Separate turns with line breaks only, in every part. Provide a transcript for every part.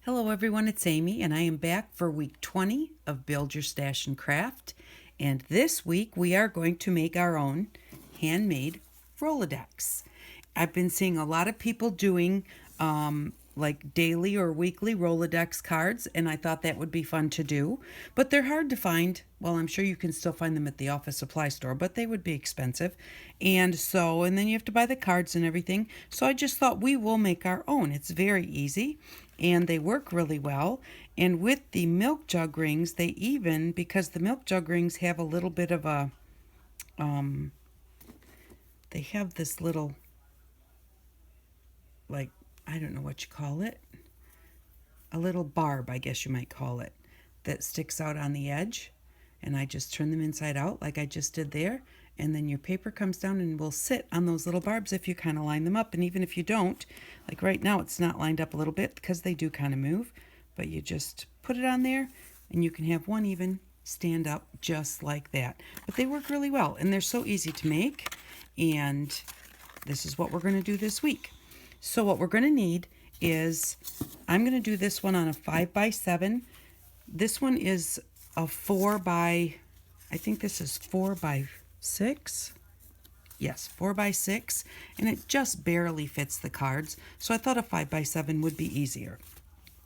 Hello everyone, it's Amy and I am back for week 20 of Build Your Stash and Craft. And this week we are going to make our own handmade Rolodex. I've been seeing a lot of people doing like daily or weekly Rolodex cards, and I thought that would be fun to do. But they're hard to find. Well, I'm sure you can still find them at the office supply store, but they would be expensive. And then you have to buy the cards and everything. So I just thought we will make our own. It's very easy and they work really well. And with the milk jug rings, they even, because the milk jug rings have a little bit of a, they have this little, like, I don't know what you call it, a little barb, I guess you might call it, that sticks out on the edge. And I just turn them inside out like I just did there. And then your paper comes down and will sit on those little barbs if you kind of line them up. And even if you don't, like right now it's not lined up a little bit because they do kind of move. But you just put it on there and you can have one even stand up just like that. But they work really well and they're so easy to make. And this is what we're going to do this week. So what we're going to need is, I'm going to do this one on a 5x7. This one is a 4x, I think this is 4x6. Yes, 4x6. And it just barely fits the cards. So I thought a 5x7 would be easier.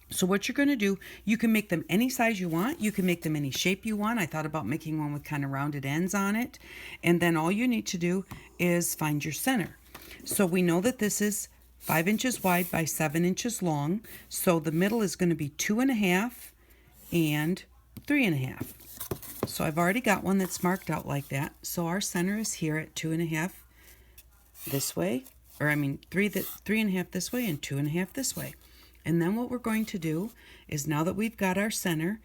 So what you're going to do, you can make them any size you want. You can make them any shape you want. I thought about making one with kind of rounded ends on it. And then all you need to do is find your center. So we know that this is 5 inches wide by 7 inches long. So the middle is going to be 2.5 and 3.5. So I've already got one that's marked out like that. So our center is here at 2.5 this way, or I mean 3.5 this way and 2.5 this way. And then what we're going to do is, now that we've got our center,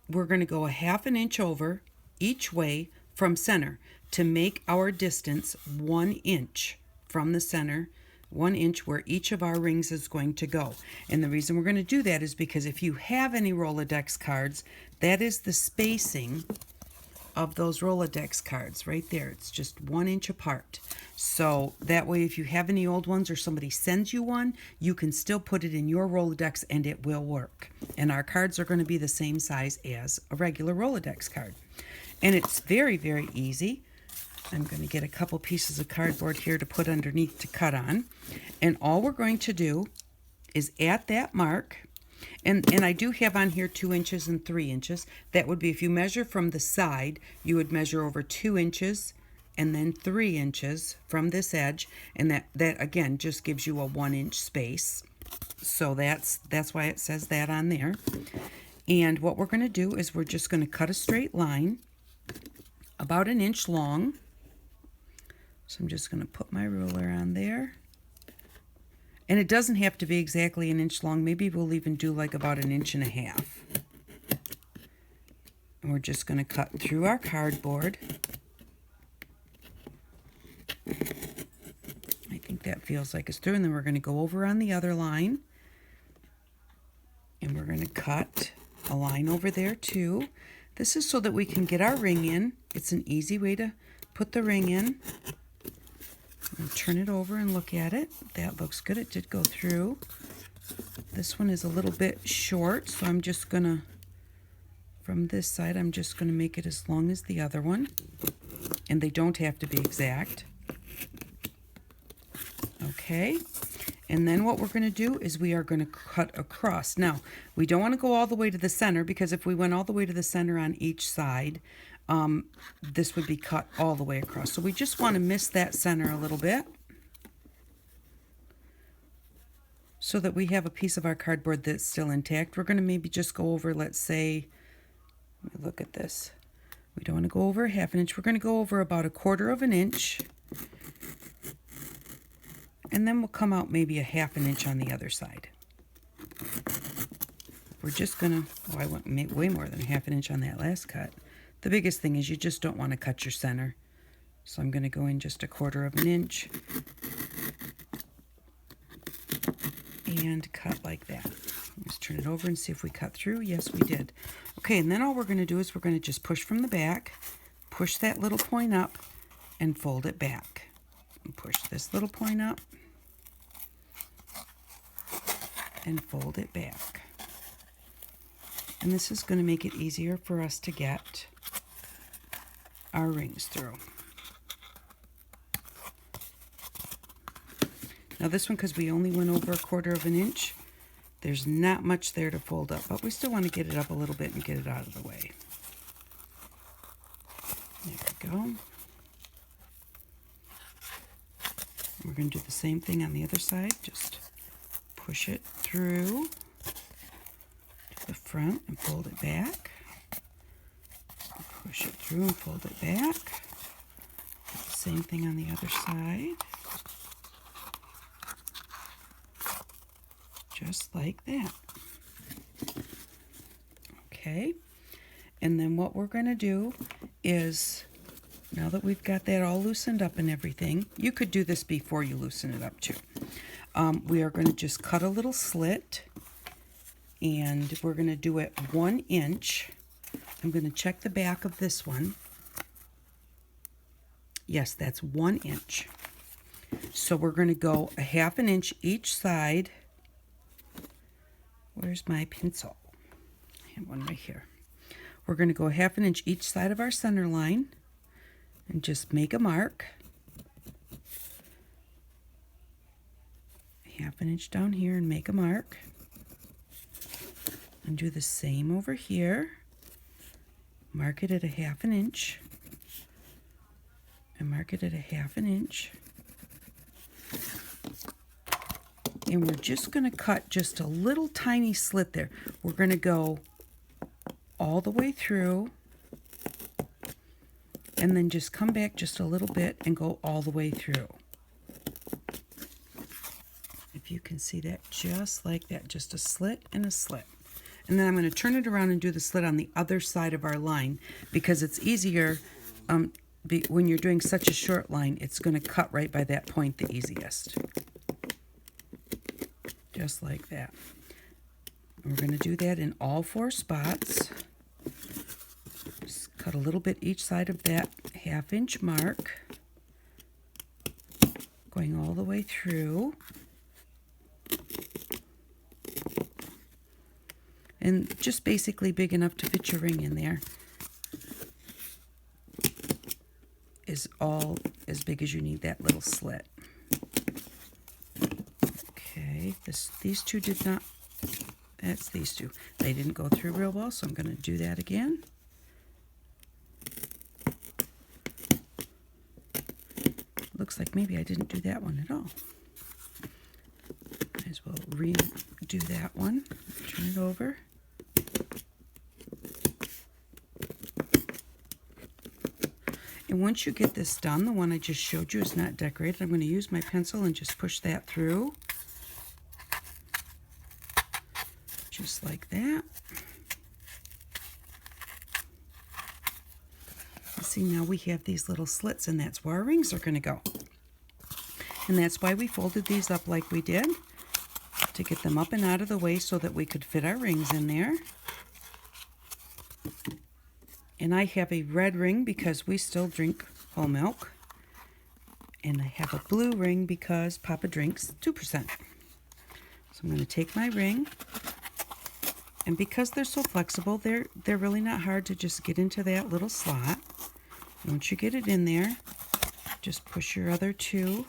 we're going to go 1/2 inch over each way from center to make our distance 1 inch from the center, 1 inch where each of our rings is going to go. And the reason we're going to do that is because if you have any Rolodex cards, that is the spacing of those Rolodex cards right there. It's just 1 inch apart. So that way, if you have any old ones or somebody sends you one, you can still put it in your Rolodex and it will work. And our cards are going to be the same size as a regular Rolodex card. And it's very, very easy. I'm going to get a couple pieces of cardboard here to put underneath to cut on. And all we're going to do is at that mark, and I do have on here 2 inches and 3 inches. That would be, if you measure from the side, you would measure over 2 inches and then 3 inches from this edge. And that again just gives you a 1 inch space. So that's why it says that on there. And what we're going to do is we're just going to cut a straight line about 1 inch long. So I'm just going to put my ruler on there. And it doesn't have to be exactly 1 inch long. Maybe we'll even do like about 1.5 inches. And we're just going to cut through our cardboard. I think that feels like it's through. And then we're going to go over on the other line. And we're going to cut a line over there too. This is so that we can get our ring in. It's an easy way to put the ring in. And turn it over and look at it. That looks good. It did go through. This one is a little bit short, so I'm just going to, from this side, I'm just going to make it as long as the other one. And they don't have to be exact. Okay. And then what we're going to do is we are going to cut across. Now, we don't want to go all the way to the center, because if we went all the way to the center on each side, this would be cut all the way across. So we just want to miss that center a little bit so that we have a piece of our cardboard that's still intact. We're going to maybe just go over, let's say, let me look at this. We don't want to go over 1/2 inch. We're going to go over about 1/4 inch. And then we'll come out maybe 1/2 inch on the other side. We're just going to, oh, I went way more than 1/2 inch on that last cut. The biggest thing is you just don't want to cut your center. So I'm going to go in just 1/4 inch and cut like that. Let's turn it over and see if we cut through. Yes, we did. Okay, and then all we're going to do is we're going to just push from the back, push that little point up, and fold it back. And push this little point up and fold it back. And this is going to make it easier for us to get our rings through. Now this one, because we only went over 1/4 of an inch, there's not much there to fold up, but we still want to get it up a little bit and get it out of the way. There we go. We're going to do the same thing on the other side. Just push it through to the front and fold it back. Push it through and fold it back. Do the same thing on the other side. Just like that. Okay. And then what we're going to do is, now that we've got that all loosened up and everything, you could do this before you loosen it up too. We are going to just cut a little slit, and we're going to do it 1 inch. I'm going to check the back of this one. Yes, that's 1 inch. So we're going to go 1/2 inch each side. Where's my pencil? I have one right here. We're going to go 1/2 inch each side of our center line and just make a mark. 1/2 inch down here and make a mark. And do the same over here. Mark it at 1/2 inch. And mark it at 1/2 inch. And we're just going to cut just a little tiny slit there. We're going to go all the way through and then just come back just a little bit and go all the way through. If you can see that, just like that, just a slit and a slit. And then I'm going to turn it around and do the slit on the other side of our line, because it's easier when you're doing such a short line. It's going to cut right by that point the easiest. Just like that. We're going to do that in all 4 spots. Just cut a little bit each side of that 1/2 inch mark, going all the way through. And just basically big enough to fit your ring in there is all as big as you need that little slit. Okay, these two did not, that's these two. They didn't go through real well, so I'm going to do that again. Looks like maybe I didn't do that one at all. Might as well redo that one. Turn it over. And once you get this done, the one I just showed you is not decorated. I'm going to use my pencil and just push that through. Just like that. You see, now we have these little slits, and that's where our rings are going to go. And that's why we folded these up like we did, to get them up and out of the way so that we could fit our rings in there. And I have a red ring because we still drink whole milk. And I have a blue ring because Papa drinks 2%. So I'm going to take my ring. And because they're so flexible, they're really not hard to just get into that little slot. Once you get it in there, just push your other 2.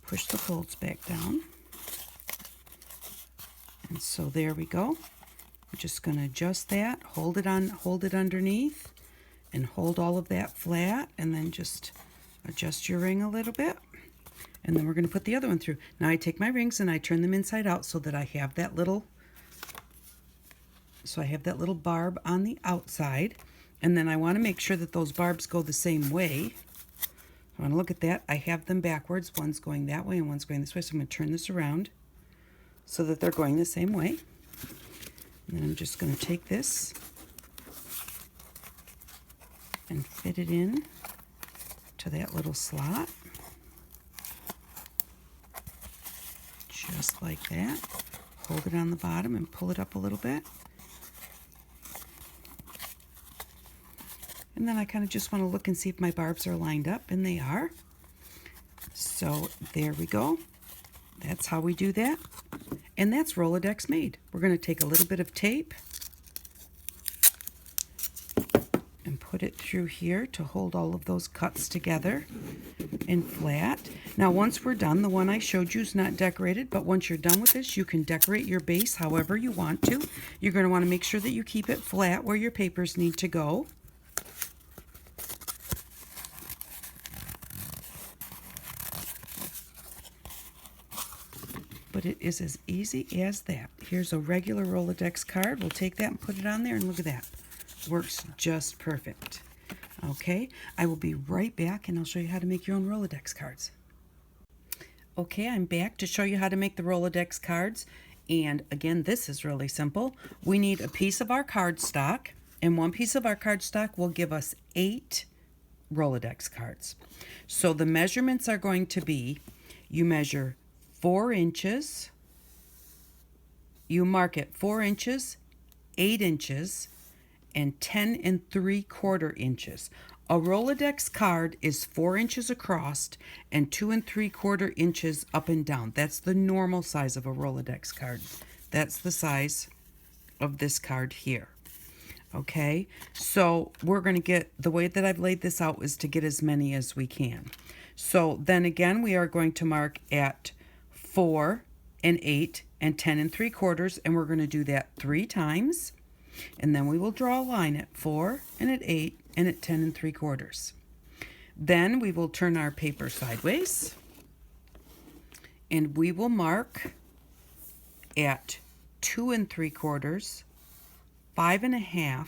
Push the folds back down. And so there we go. I'm just going to adjust that, hold it underneath, and hold all of that flat, and then just adjust your ring a little bit. And then we're going to put the other one through. Now I take my rings and I turn them inside out so that I have that little barb on the outside. And then I want to make sure that those barbs go the same way. I want to look at that. I have them backwards. One's going that way and one's going this way. So I'm going to turn this around so that they're going the same way. And then I'm just going to take this and fit it in to that little slot. Just like that. Hold it on the bottom and pull it up a little bit. And then I kind of just want to look and see if my barbs are lined up, and they are. So there we go. That's how we do that. And that's Rolodex made. We're going to take a little bit of tape and put it through here to hold all of those cuts together and flat. Now once we're done, the one I showed you is not decorated, but once you're done with this, you can decorate your base however you want to. You're going to want to make sure that you keep it flat where your papers need to go. But it is as easy as that. Here's a regular Rolodex card. We'll take that and put it on there, and look at that. Works just perfect. Okay, I will be right back and I'll show you how to make your own Rolodex cards. Okay, I'm back to show you how to make the Rolodex cards. And again, this is really simple. We need a piece of our cardstock, and one piece of our cardstock will give us 8 Rolodex cards. So the measurements are going to be, you measure 4 inches, you mark it 4 inches, 8 inches, and 10 3/4 inches. A Rolodex card is 4 inches across and 2 3/4 inches up and down. That's the normal size of a Rolodex card. That's the size of this card here. Okay, so we're going to get, the way that I've laid this out is to get as many as we can. So then again, we are going to mark at 4 and 8 and 10 3/4, and we're going to do that 3 times. And then we will draw a line at 4 and at 8 and at 10 3/4. Then we will turn our paper sideways and we will mark at 2 3/4, 5 1/2,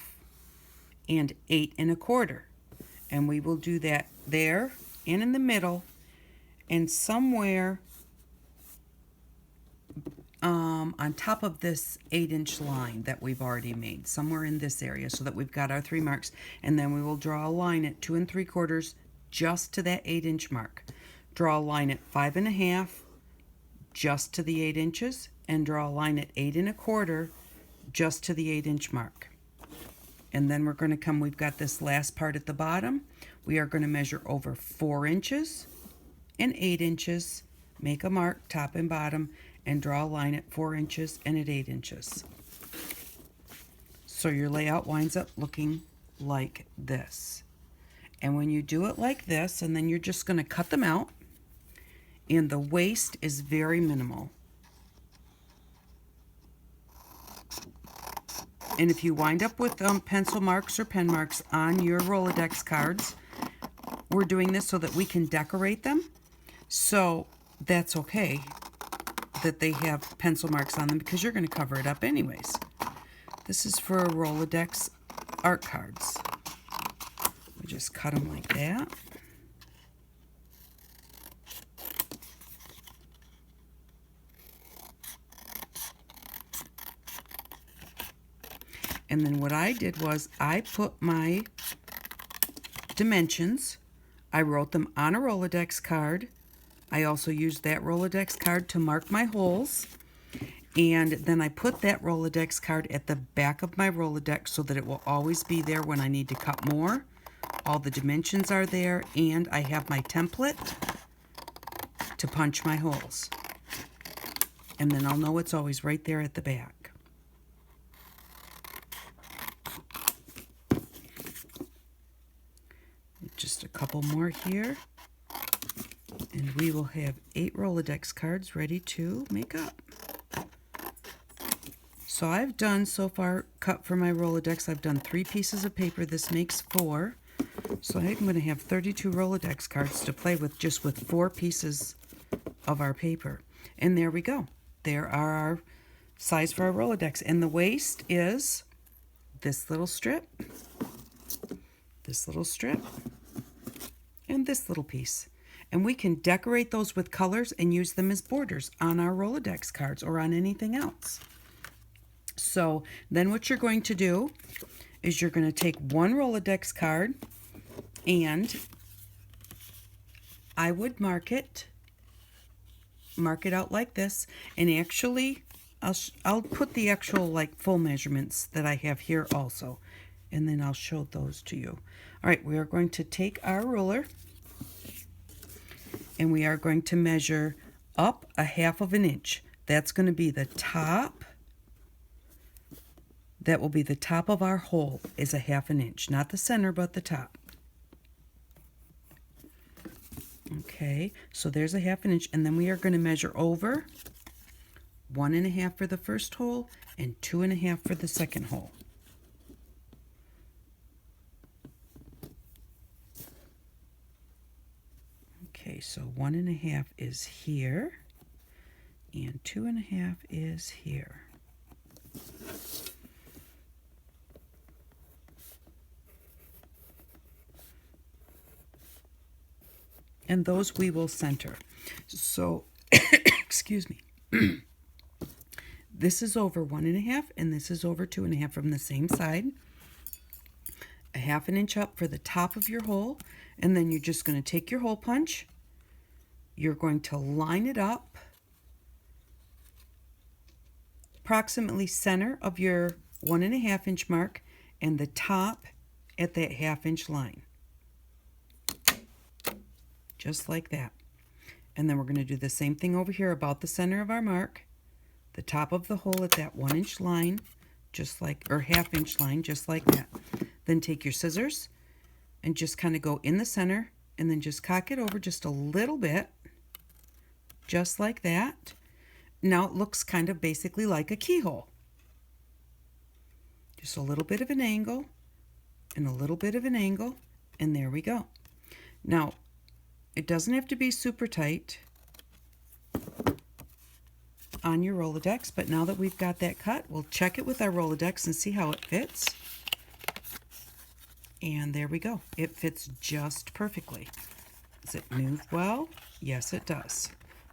and 8 1/4. And we will do that there and in the middle and somewhere on top of this 8-inch line that we've already made, somewhere in this area, so that we've got our 3 marks. And then we will draw a line at 2 3/4 just to that 8-inch mark. Draw a line at 5 1/2 just to the 8 inches, and draw a line at 8 1/4 just to the 8-inch mark. And then we're going to come, we've got this last part at the bottom. We are going to measure over 4 inches and 8 inches, make a mark top and bottom, and draw a line at 4 inches and at 8 inches. So your layout winds up looking like this. And when you do it like this, and then you're just going to cut them out, and the waste is very minimal. And if you wind up with pencil marks or pen marks on your Rolodex cards, we're doing this so that we can decorate them. So that's okay that they have pencil marks on them, because you're going to cover it up anyways. This is for Rolodex art cards. We just cut them like that. And then what I did was I put my dimensions, I wrote them on a Rolodex card. I also used that Rolodex card to mark my holes. And then I put that Rolodex card at the back of my Rolodex so that it will always be there when I need to cut more. All the dimensions are there, and I have my template to punch my holes. And then I'll know it's always right there at the back. Just a couple more here. And we will have 8 Rolodex cards ready to make up. So I've done so far, cut for my Rolodex, I've done 3 pieces of paper. This makes 4. So I'm going to have 32 Rolodex cards to play with, just with 4 pieces of our paper. And there we go. There are our size for our Rolodex. And the waste is this little strip, and this little piece. And we can decorate those with colors and use them as borders on our Rolodex cards or on anything else. So then what you're going to do is you're going to take one Rolodex card, and I would mark it out like this. And actually, I'll put the actual like full measurements that I have here also, and then I'll show those to you. All right, we are going to take our ruler, and we are going to measure up 1/2 of an inch. That's going to be the top. That will be the top of our hole, is a 1/2 inch. Not the center, but the top. Okay, so there's a 1/2 inch, and then we are going to measure over 1 1/2 for the first hole and 2 1/2 for the second hole. Okay, so 1 1/2 is here, and 2 1/2 is here. And those we will center. So, excuse me. This is over 1 1/2, and this is over 2 1/2 from the same side. A 1/2 inch up for the top of your hole, and then you're just going to take your hole punch. You're going to line it up approximately center of your 1 1/2 inch mark, and the top at that 1/2 inch line. Just like that. And then we're going to do the same thing over here about the center of our mark, the top of the hole at that 1 inch line, just like, or 1/2 inch line, just like that. Then take your scissors and just kind of go in the center, and then just cock it over just a little bit, just like that. Now it looks kind of basically like a keyhole. Just a little bit of an angle and a little bit of an angle, and there we go. Now, it doesn't have to be super tight on your Rolodex, but now that we've got that cut, we'll check it with our Rolodex and see how it fits. And there we go. It fits just perfectly. Does it move well? Yes, it does.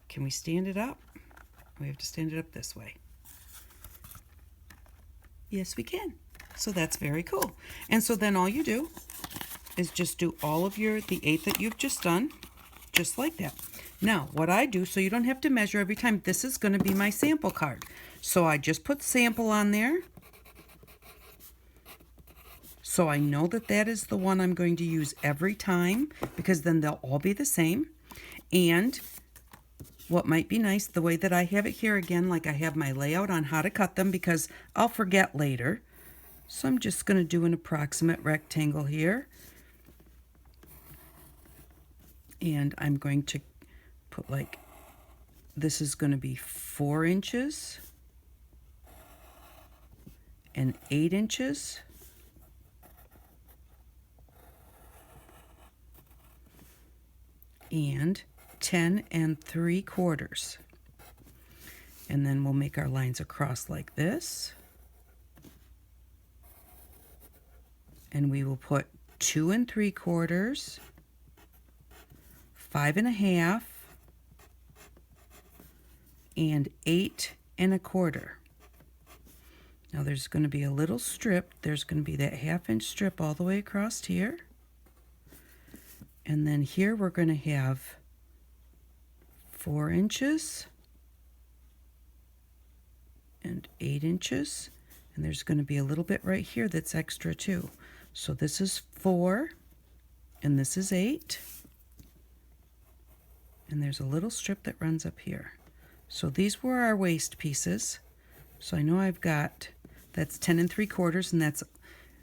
Can we stand it up? We have to stand it up this way. Yes, we can. So that's very cool. And so then all you do is just do all of the 8 that you've just done, just like that. Now, what I do, so you don't have to measure every time, this is going to be my sample card. So I just put sample on there. So I know that that is the one I'm going to use every time, because then they'll all be the same. And what might be nice, the way that I have it here again, like I have my layout on how to cut them, because I'll forget later. So I'm just going to do an approximate rectangle here. And I'm going to put, like, this is going to be 4 inches and 8 inches. And 10 3/4. And then we'll make our lines across like this. And we will put 2 3/4, 5 1/2, and 8 1/4. Now there's going to be a little strip. There's going to be that 1/2 inch strip all the way across here. And then here we're going to have 4 inches and 8 inches. And there's going to be a little bit right here that's extra too. So this is 4 and this is 8. And there's a little strip that runs up here. So these were our waist pieces. So I know I've got, that's 10 3/4, and that's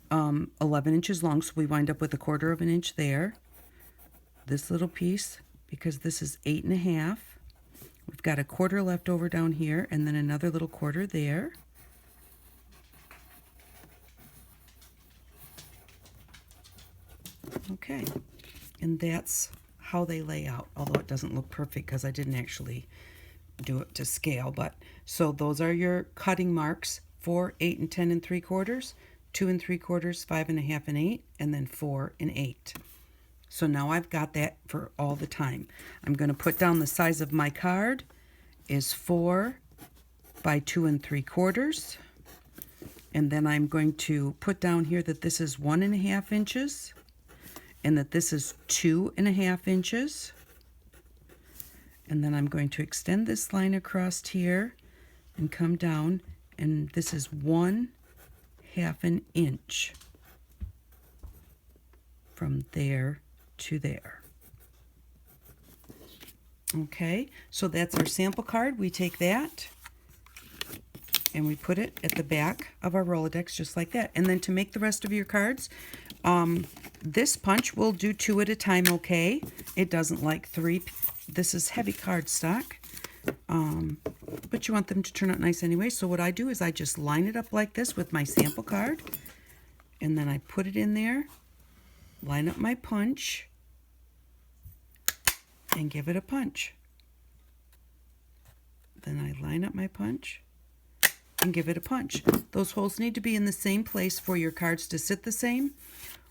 11 inches long. So we wind up with 1/4 of an inch there. This little piece, because this is 8 1/2. We've got 1/4 left over down here, and then another little 1/4 there. Okay, and that's how they lay out, although it doesn't look perfect because I didn't actually do it to scale. But so those are your cutting marks: 4, 8, and 10 3/4, 2 3/4, 5 1/2, and 8, and then 4 and 8. So now I've got that for all the time. I'm going to put down the size of my card is 4 by 2 3/4. And then I'm going to put down here that this is 1 1/2 inches and that this is 2 1/2 inches. And then I'm going to extend this line across here and come down, and this is 1/2 inch from there to there. Okay, so that's our sample card. We take that and we put it at the back of our Rolodex just like that. And then to make the rest of your cards, this punch will do 2 at a time, okay? It doesn't like 3. This is heavy cardstock, but you want them to turn out nice anyway. So what I do is I just line it up like this with my sample card, and then I put it in there, line up my punch, and give it a punch. Then I line up my punch and give it a punch. Those holes need to be in the same place for your cards to sit the same.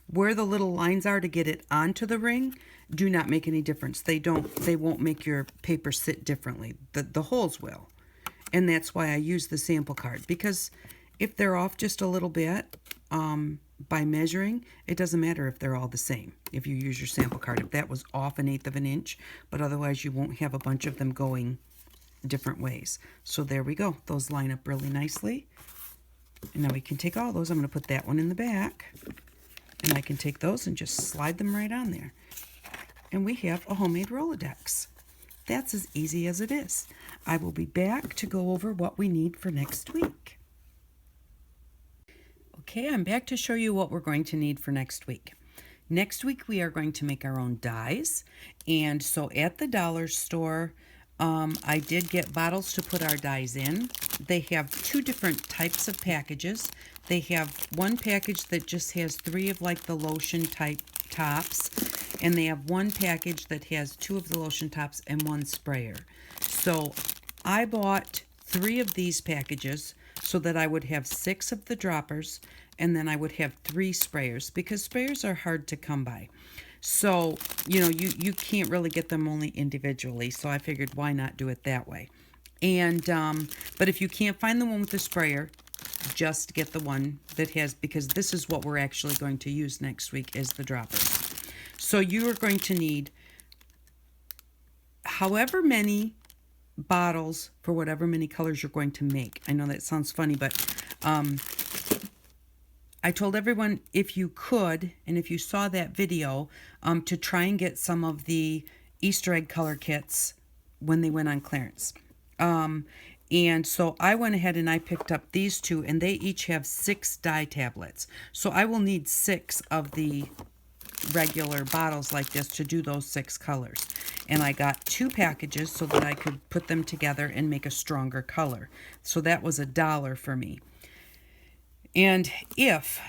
Where the little lines are to get it onto the ring do not make any difference. They won't make your paper sit differently. The holes will. And that's why I use the sample card, because if they're off just a little bit by measuring, it doesn't matter if they're all the same. If you use your sample card, if that was off 1/8 of an inch, but otherwise you won't have a bunch of them going different ways. So there we go. Those line up really nicely. And now we can take all those. I'm going to put that one in the back. And I can take those and just slide them right on there. And we have a homemade Rolodex. That's as easy as it is. I will be back to go over what we need for next week. Okay, I'm back to show you what we're going to need for next week. Next week we are going to make our own dies. And so at the dollar store, I did get bottles to put our dies in. They have 2 different types of packages. They have one package that just has 3 of like the lotion type tops, and they have one package that has 2 of the lotion tops and 1 sprayer. So I bought 3 of these packages so that I would have 6 of the droppers, and then I would have 3 sprayers, because sprayers are hard to come by. So, you can't really get them only individually, so I figured why not do it that way. And, but if you can't find the one with the sprayer, just get the one that has, because this is what we're actually going to use next week is the droppers. So you are going to need however many bottles for whatever many colors you're going to make. I know that sounds funny, but I told everyone, if you could, and if you saw that video, to try and get some of the Easter egg color kits when they went on clearance. And so I went ahead and I picked up these 2, and they each have 6 dye tablets. So I will need 6 of the regular bottles like this to do those 6 colors. And I got 2 packages so that I could put them together and make a stronger color. So that was $1 for me. And if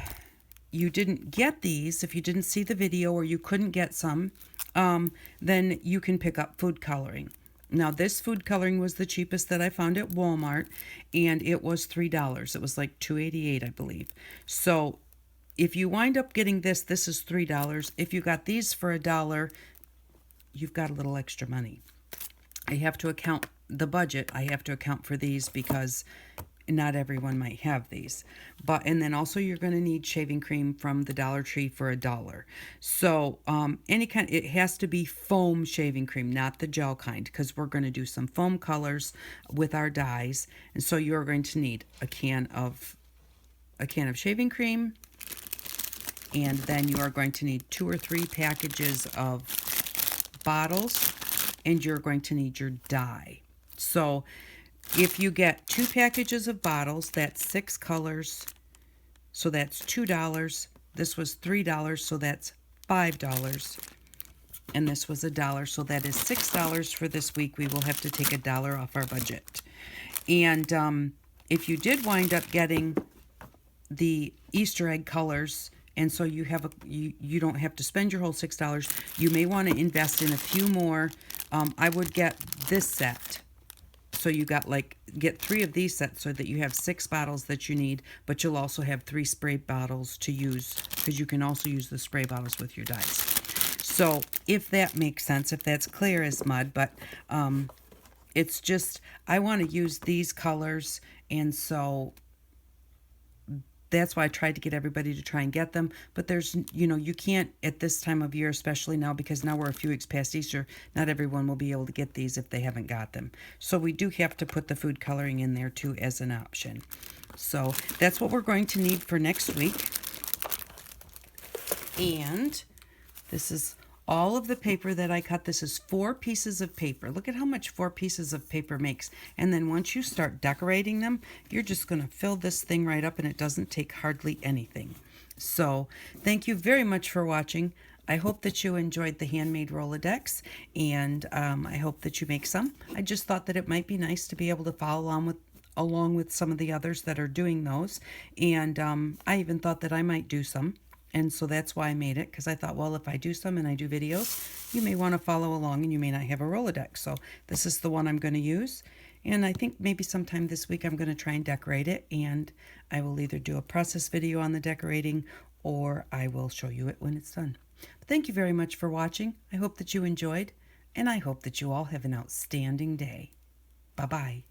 you didn't get these, if you didn't see the video or you couldn't get some, then you can pick up food coloring. Now, this food coloring was the cheapest that I found at Walmart, and it was $3. It was like $2.88, I believe. So if you wind up getting this is $3. If you got these for $1, you've got a little extra money. I have to account the budget. I have to account for these because not everyone might have these. And then also you're going to need shaving cream from the Dollar Tree for $1. So any kind, it has to be foam shaving cream, not the gel kind, because we're going to do some foam colors with our dyes. And so you're going to need a can of shaving cream, and then you are going to need 2 or 3 packages of bottles, and you're going to need your dye. So if you get 2 packages of bottles, that's 6 colors, so that's $2. This was $3, so that's $5. And this was $1, so that is $6 for this week. We will have to take $1 off our budget. And if you did wind up getting the Easter egg colors, and so you have you don't have to spend your whole $6, you may want to invest in a few more. I would get this set. So you get 3 of these sets so that you have 6 bottles that you need, but you'll also have 3 spray bottles to use, because you can also use the spray bottles with your dyes. So if that makes sense, if that's clear as mud, but it's just, I want to use these colors, and so that's why I tried to get everybody to try and get them. But there's, you can't at this time of year, especially now, because now we're a few weeks past Easter, not everyone will be able to get these if they haven't got them. So we do have to put the food coloring in there too as an option. So that's what we're going to need for next week. And this is all of the paper that I cut. This is 4 pieces of paper. Look at how much 4 pieces of paper makes. And then once you start decorating them, you're just going to fill this thing right up, and it doesn't take hardly anything. So thank you very much for watching. I hope that you enjoyed the handmade Rolodex, and I hope that you make some. I just thought that it might be nice to be able to follow along with some of the others that are doing those. And I even thought that I might do some. And so that's why I made it, because I thought, well, if I do some and I do videos, you may want to follow along and you may not have a Rolodex. So this is the one I'm going to use. And I think maybe sometime this week I'm going to try and decorate it. And I will either do a process video on the decorating, or I will show you it when it's done. But thank you very much for watching. I hope that you enjoyed, and I hope that you all have an outstanding day. Bye-bye.